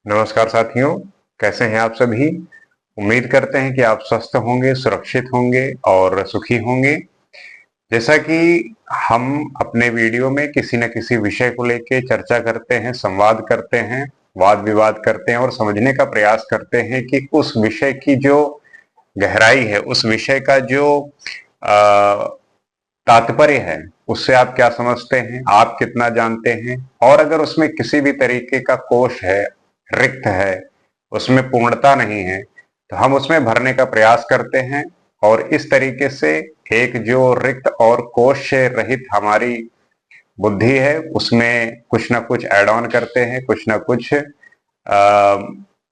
नमस्कार साथियों, कैसे हैं आप सभी। उम्मीद करते हैं कि आप स्वस्थ होंगे, सुरक्षित होंगे और सुखी होंगे। जैसा कि हम अपने वीडियो में किसी न किसी विषय को लेके चर्चा करते हैं, संवाद करते हैं, वाद विवाद करते हैं और समझने का प्रयास करते हैं कि उस विषय की जो गहराई है, उस विषय का जो तात्पर्य है, उससे आप क्या समझते हैं, आप कितना जानते हैं, और अगर उसमें किसी भी तरीके का कोश है, रिक्त है, उसमें पूर्णता नहीं है, तो हम उसमें भरने का प्रयास करते हैं। और इस तरीके से एक जो रिक्त और कोश से रहित हमारी बुद्धि है, उसमें कुछ ना कुछ ऐड ऑन करते हैं, कुछ ना कुछ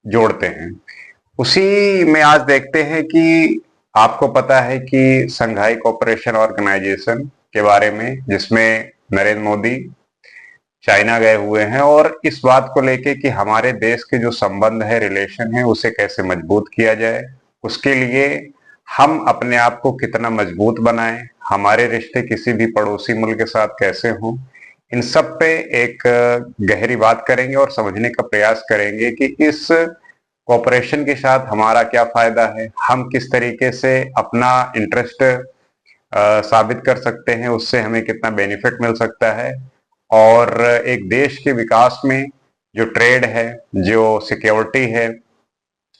जोड़ते हैं। उसी में आज देखते हैं कि आपको पता है कि संघाई कोऑपरेशन ऑर्गेनाइजेशन के बारे में, जिसमें नरेंद्र मोदी चाइना गए हुए हैं, और इस बात को लेके कि हमारे देश के जो संबंध है, रिलेशन है, उसे कैसे मजबूत किया जाए, उसके लिए हम अपने आप को कितना मजबूत बनाएं, हमारे रिश्ते किसी भी पड़ोसी मुल्क के साथ कैसे हों, इन सब पे एक गहरी बात करेंगे और समझने का प्रयास करेंगे कि इस कॉपरेशन के साथ हमारा क्या फायदा है, हम किस तरीके से अपना इंटरेस्ट साबित कर सकते हैं, उससे हमें कितना बेनिफिट मिल सकता है। और एक देश के विकास में जो ट्रेड है, जो सिक्योरिटी है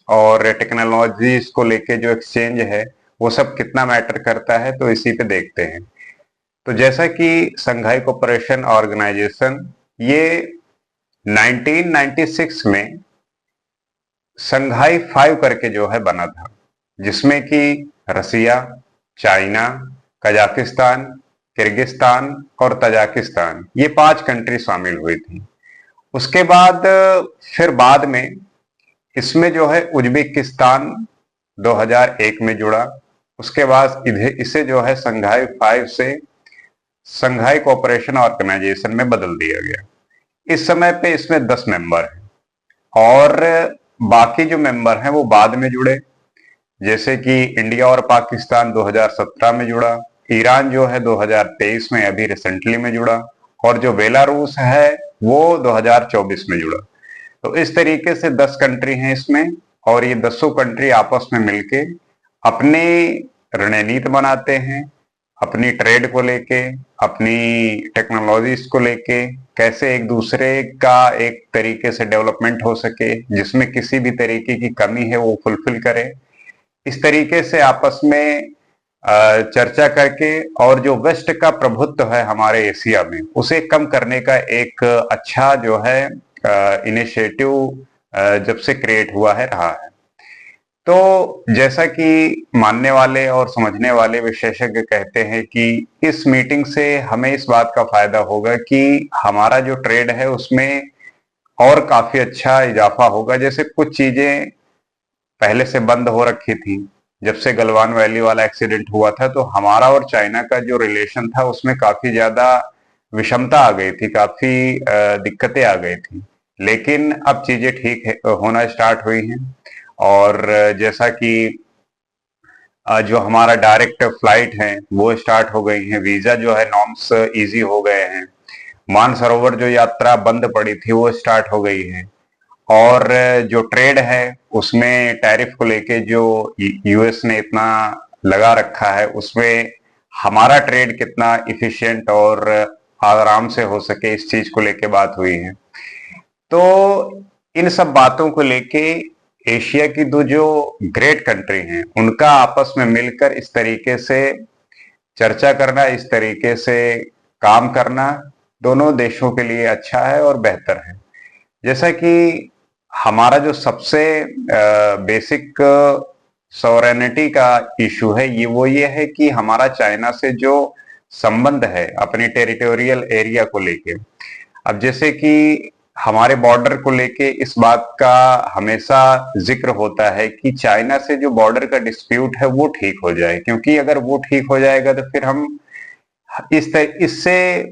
और टेक्नोलॉजीज को लेके जो एक्सचेंज है, वो सब कितना मैटर करता है, तो इसी पे देखते हैं। तो जैसा कि संघाई कोऑपरेशन ऑर्गेनाइजेशन ये 1996 में संघाई 5 करके जो है बना था, जिसमें कि रसिया, चाइना, कजाकिस्तान, किर्गिस्तान और तजाकिस्तान, ये 5 कंट्री शामिल हुई थी। उसके बाद फिर बाद में इसमें जो है उज्बेकिस्तान 2001 में जुड़ा। उसके बाद इसे जो है संघाई 5 से संघाई कोऑपरेशन ऑर्गेनाइजेशन में बदल दिया गया। इस समय पे इसमें 10 मेंबर हैं और बाकी जो मेंबर हैं वो बाद में जुड़े, जैसे कि इंडिया और पाकिस्तान 2017 में जुड़ा, ईरान जो है 2023 में अभी रिसेंटली में जुड़ा, और जो बेलारूस है वो 2024 में जुड़ा। तो इस तरीके से 10 कंट्री हैं इसमें, और ये 10 कंट्री आपस में मिलके अपनी रणनीति बनाते हैं, अपनी ट्रेड को लेके, अपनी टेक्नोलॉजीज को लेके, कैसे एक दूसरे का एक तरीके से डेवलपमेंट हो सके, जिसमें किसी भी तरीके की कमी है वो फुलफिल करे। इस तरीके से आपस में चर्चा करके, और जो वेस्ट का प्रभुत्व है हमारे एशिया में, उसे कम करने का एक अच्छा जो है इनिशिएटिव जब से क्रिएट हुआ है रहा है। तो जैसा कि मानने वाले और समझने वाले विशेषज्ञ कहते हैं कि इस मीटिंग से हमें इस बात का फायदा होगा कि हमारा जो ट्रेड है उसमें और काफी अच्छा इजाफा होगा। जैसे कुछ चीजें पहले से बंद हो रखी थी, जब से गलवान वैली वाला एक्सीडेंट हुआ था, तो हमारा और चाइना का जो रिलेशन था उसमें काफी ज्यादा विषमता आ गई थी, काफी दिक्कतें आ गई थी। लेकिन अब चीजें ठीक होना स्टार्ट हुई हैं। और जैसा कि जो हमारा डायरेक्ट फ्लाइट है वो स्टार्ट हो गई है, वीजा जो है नॉर्म्स इजी हो गए हैं, मानसरोवर जो यात्रा बंद पड़ी थी वो स्टार्ट हो गई है, और जो ट्रेड है उसमें टैरिफ को लेके जो यूएस ने इतना लगा रखा है, उसमें हमारा ट्रेड कितना इफिशिएंट और आराम से हो सके, इस चीज को लेके बात हुई है। तो इन सब बातों को लेके एशिया की दो जो ग्रेट कंट्री हैं, उनका आपस में मिलकर इस तरीके से चर्चा करना, इस तरीके से काम करना, दोनों देशों के लिए अच्छा है और बेहतर है। जैसा कि हमारा जो सबसे बेसिक सॉवरेनिटी का इशू है, ये है कि हमारा चाइना से जो संबंध है अपनी टेरिटोरियल एरिया को लेके। अब जैसे कि हमारे बॉर्डर को लेके इस बात का हमेशा जिक्र होता है कि चाइना से जो बॉर्डर का डिस्प्यूट है वो ठीक हो जाए, क्योंकि अगर वो ठीक हो जाएगा तो फिर हम इससे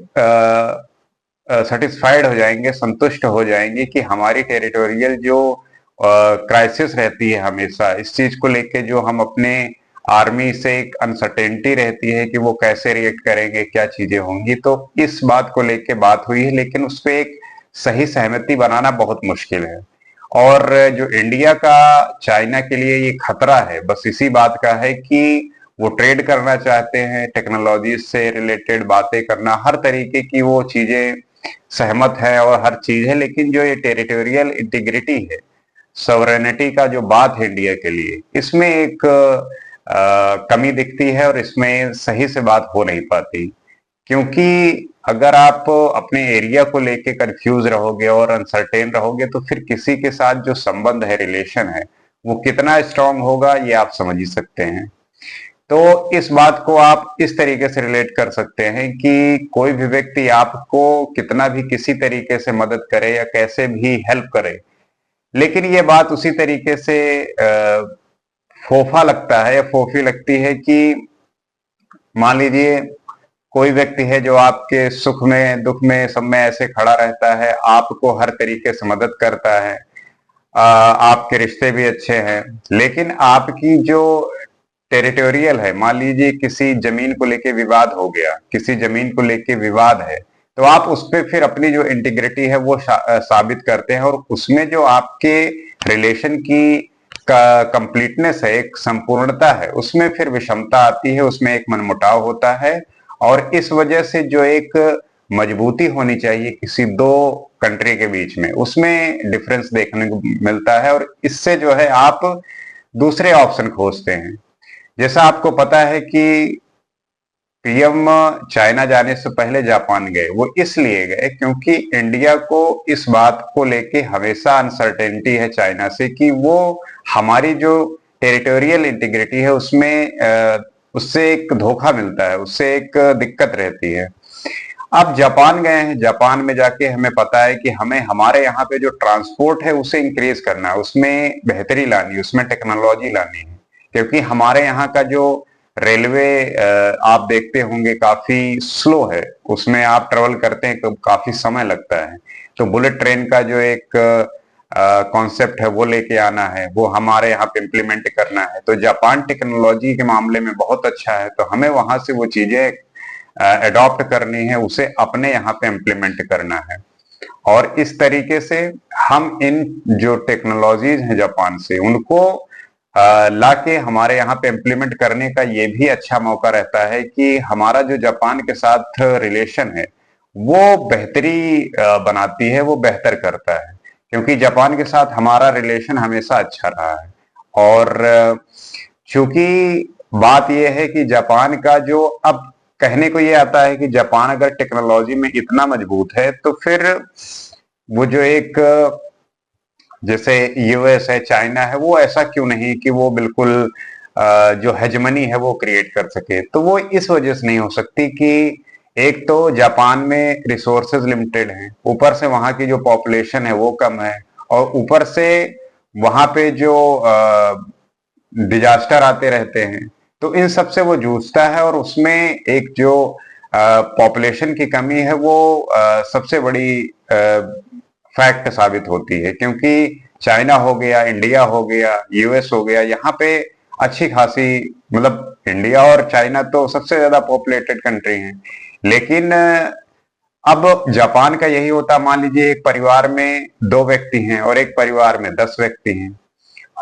सेटिस्फाइड हो जाएंगे, संतुष्ट हो जाएंगे कि हमारी टेरिटोरियल जो क्राइसिस रहती है हमेशा, इस चीज को लेके जो हम अपने आर्मी से एक अनसर्टेनिटी रहती है कि वो कैसे रिएक्ट करेंगे, क्या चीजें होंगी, तो इस बात को लेके बात हुई है, लेकिन उस पर एक सही सहमति बनाना बहुत मुश्किल है। और जो इंडिया का चाइना के लिए ये खतरा है, बस इसी बात का है कि वो ट्रेड करना चाहते हैं, टेक्नोलॉजी से रिलेटेड बातें करना, हर तरीके की वो चीजें सहमत है और हर चीज है, लेकिन जो ये टेरिटोरियल इंटीग्रिटी है, सॉवरेनिटी का जो बात है इंडिया के लिए, इसमें एक कमी दिखती है और इसमें सही से बात हो नहीं पाती। क्योंकि अगर आप अपने एरिया को लेके कंफ्यूज रहोगे और अनसर्टेन रहोगे तो फिर किसी के साथ जो संबंध है, रिलेशन है, वो कितना स्ट्रांग होगा ये आप समझ ही सकते हैं। तो इस बात को आप इस तरीके से रिलेट कर सकते हैं कि कोई भी व्यक्ति आपको कितना भी किसी तरीके से मदद करे या कैसे भी हेल्प करे, लेकिन ये बात उसी तरीके से फोफा लगता है या फोफी लगती है कि मान लीजिए कोई व्यक्ति है जो आपके सुख में दुख में सब में ऐसे खड़ा रहता है, आपको हर तरीके से मदद करता है, आपके रिश्ते भी अच्छे हैं, लेकिन आपकी जो टेरिटोरियल है, मान लीजिए किसी जमीन को लेके विवाद हो गया, किसी जमीन को लेके विवाद है, तो आप उस पर फिर अपनी जो इंटीग्रिटी है वो साबित करते हैं और उसमें जो आपके रिलेशन की कंप्लीटनेस है, एक संपूर्णता है, उसमें फिर विषमता आती है, उसमें एक मनमुटाव होता है और इस वजह से जो एक मजबूती होनी चाहिए किसी दो कंट्री के बीच में, उसमें डिफरेंस देखने को मिलता है और इससे जो है आप दूसरे ऑप्शन खोजते हैं। जैसा आपको पता है कि पीएम चाइना जाने से पहले जापान गए, वो इसलिए गए क्योंकि इंडिया को इस बात को लेके हमेशा अनसर्टेनिटी है चाइना से कि वो हमारी जो टेरिटोरियल इंटीग्रिटी है उसमें उससे एक धोखा मिलता है, उससे एक दिक्कत रहती है। अब जापान गए हैं, जापान में जाके हमें पता है कि हमें हमारे यहाँ पे जो ट्रांसपोर्ट है उसे इंक्रीज करना है, उसमें बेहतरी लानी है, उसमें टेक्नोलॉजी लानी है, क्योंकि हमारे यहाँ का जो रेलवे आप देखते होंगे काफी स्लो है, उसमें आप ट्रेवल करते हैं तो काफी समय लगता है। तो बुलेट ट्रेन का जो एक कॉन्सेप्ट है वो लेके आना है, वो हमारे यहाँ पे इम्प्लीमेंट करना है। तो जापान टेक्नोलॉजी के मामले में बहुत अच्छा है, तो हमें वहां से वो चीजें अडॉप्ट करनी है, उसे अपने यहाँ पे इम्प्लीमेंट करना है। और इस तरीके से हम इन जो टेक्नोलॉजीज हैं जापान से, उनको लाके हमारे यहाँ पे इम्प्लीमेंट करने का ये भी अच्छा मौका रहता है कि हमारा जो जापान के साथ रिलेशन है वो बेहतरी बनाती है, वो बेहतर करता है, क्योंकि जापान के साथ हमारा रिलेशन हमेशा अच्छा रहा है। और चूंकि बात यह है कि जापान का जो अब कहने को ये आता है कि जापान अगर टेक्नोलॉजी में इतना मजबूत है तो फिर वो जो एक जैसे यूएस है, चाइना है, वो ऐसा क्यों नहीं कि वो बिल्कुल जो हेजमनी है वो क्रिएट कर सके। तो वो इस वजह से नहीं हो सकती कि एक तो जापान में रिसोर्सेज लिमिटेड हैं, ऊपर से वहां की जो पॉपुलेशन है वो कम है, और ऊपर से वहां पे जो डिजास्टर आते रहते हैं, तो इन सब से वो जूझता है और उसमें एक जो पॉपुलेशन की कमी है वो सबसे बड़ी फैक्ट साबित होती है। क्योंकि चाइना हो गया, इंडिया हो गया, यूएस हो गया, यहाँ पे अच्छी खासी, मतलब इंडिया और चाइना तो सबसे ज्यादा पॉपुलेटेड कंट्री हैं, लेकिन अब जापान का यही होता, मान लीजिए एक परिवार में 2 व्यक्ति हैं और एक परिवार में 10 व्यक्ति हैं।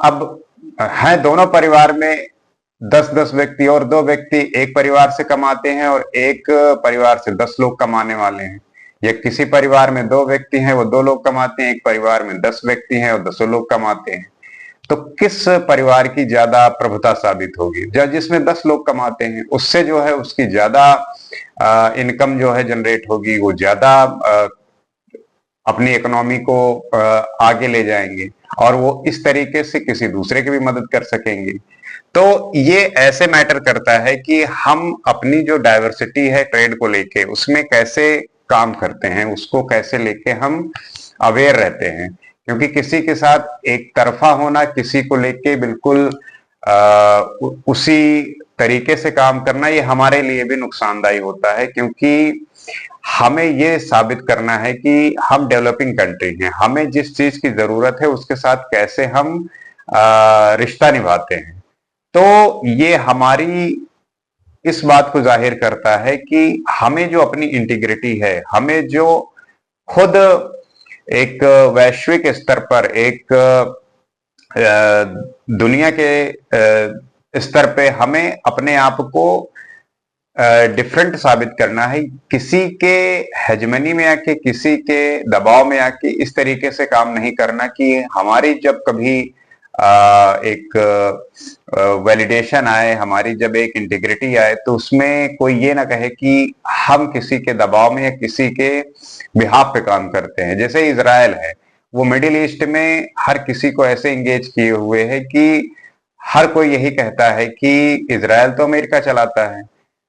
अब है दोनों परिवार में 10-10 व्यक्ति और 2 व्यक्ति एक परिवार से कमाते हैं और एक परिवार से 10 लोग कमाने वाले हैं, या किसी परिवार में 2 व्यक्ति हैं, वो 2 लोग कमाते हैं, एक परिवार में 10 व्यक्ति हैं और 10 लोग कमाते हैं। तो किस परिवार की ज्यादा प्रभुता साबित होगी? जिसमें 10 लोग कमाते हैं, उससे जो है उसकी ज्यादा इनकम जो है जनरेट होगी, वो ज्यादा अपनी इकोनॉमी को आगे ले जाएंगे और वो इस तरीके से किसी दूसरे की भी मदद कर सकेंगे। तो ये ऐसे मैटर करता है कि हम अपनी जो डाइवर्सिटी है ट्रेड को लेके, उसमें कैसे काम करते हैं, उसको कैसे लेके हम अवेयर रहते हैं। क्योंकि किसी के साथ एक तरफा होना, किसी को लेके बिल्कुल उसी तरीके से काम करना, ये हमारे लिए भी नुकसानदायी होता है, क्योंकि हमें ये साबित करना है कि हम डेवलपिंग कंट्री हैं, हमें जिस चीज की जरूरत है उसके साथ कैसे हम रिश्ता निभाते हैं। तो ये हमारी इस बात को जाहिर करता है कि हमें जो अपनी इंटीग्रिटी है, हमें जो खुद एक वैश्विक स्तर पर, एक दुनिया के स्तर पे हमें अपने आप को डिफरेंट साबित करना है। किसी के हेजमनी में आके, किसी के दबाव में आके इस तरीके से काम नहीं करना कि हमारी जब कभी एक वैलिडेशन आए, हमारी जब एक इंटीग्रिटी आए, तो उसमें कोई ये ना कहे कि हम किसी के दबाव में या किसी के बिहाफ पे काम करते हैं। जैसे इजराइल है, वो मिडिल ईस्ट में हर किसी को ऐसे इंगेज किए हुए है कि हर कोई यही कहता है कि इजराइल तो अमेरिका चलाता है,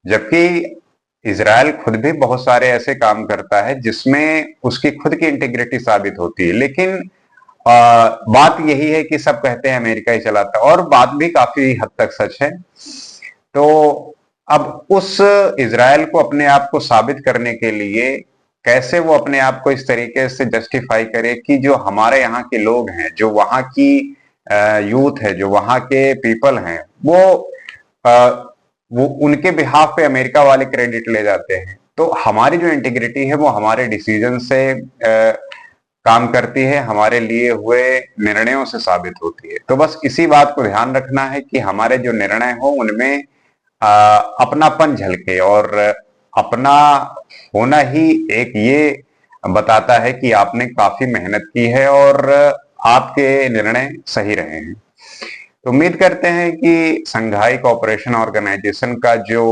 जबकि इजराइल खुद भी बहुत सारे ऐसे काम करता है जिसमें उसकी खुद की इंटीग्रिटी साबित होती है। लेकिन बात यही है कि सब कहते हैं अमेरिका ही चलाता है, और बात भी काफी हद तक सच है। तो अब उस इजराइल को अपने आप को साबित करने के लिए कैसे वो अपने आप को इस तरीके से जस्टिफाई करे कि जो हमारे यहाँ के लोग हैं, जो वहां की यूथ है, जो वहां के पीपल हैं, वो उनके बिहाफ पे अमेरिका वाले क्रेडिट ले जाते हैं। तो हमारी जो इंटीग्रिटी है वो हमारे डिसीजन से काम करती है, हमारे लिए हुए निर्णयों से साबित होती है। तो बस इसी बात को ध्यान रखना है कि हमारे जो निर्णय हो उनमें अपनापन झलके, और अपना होना ही एक ये बताता है कि आपने काफी मेहनत की है और आपके निर्णय सही रहे हैं। तो उम्मीद करते हैं कि संघाई कोऑपरेशन ऑर्गेनाइजेशन का जो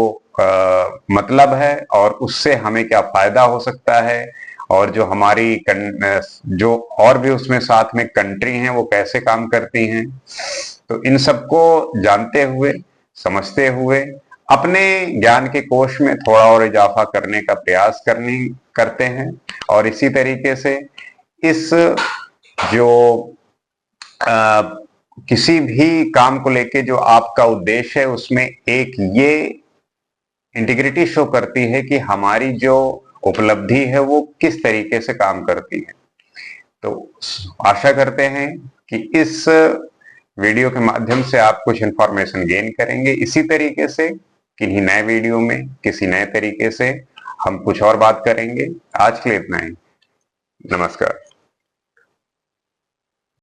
मतलब है और उससे हमें क्या फायदा हो सकता है, और जो हमारी जो और भी उसमें साथ में कंट्री हैं वो कैसे काम करती हैं, तो इन सबको जानते हुए, समझते हुए अपने ज्ञान के कोश में थोड़ा और इजाफा करने का प्रयास करते हैं। और इसी तरीके से इस जो किसी भी काम को लेके जो आपका उद्देश्य है उसमें एक ये इंटीग्रिटी शो करती है कि हमारी जो उपलब्धि है वो किस तरीके से काम करती है। तो आशा करते हैं कि इस वीडियो के माध्यम से आप कुछ इंफॉर्मेशन गेन करेंगे। इसी तरीके से किन्हीं नए वीडियो में किसी नए तरीके से हम कुछ और बात करेंगे। आज के लिए इतना ही। नमस्कार।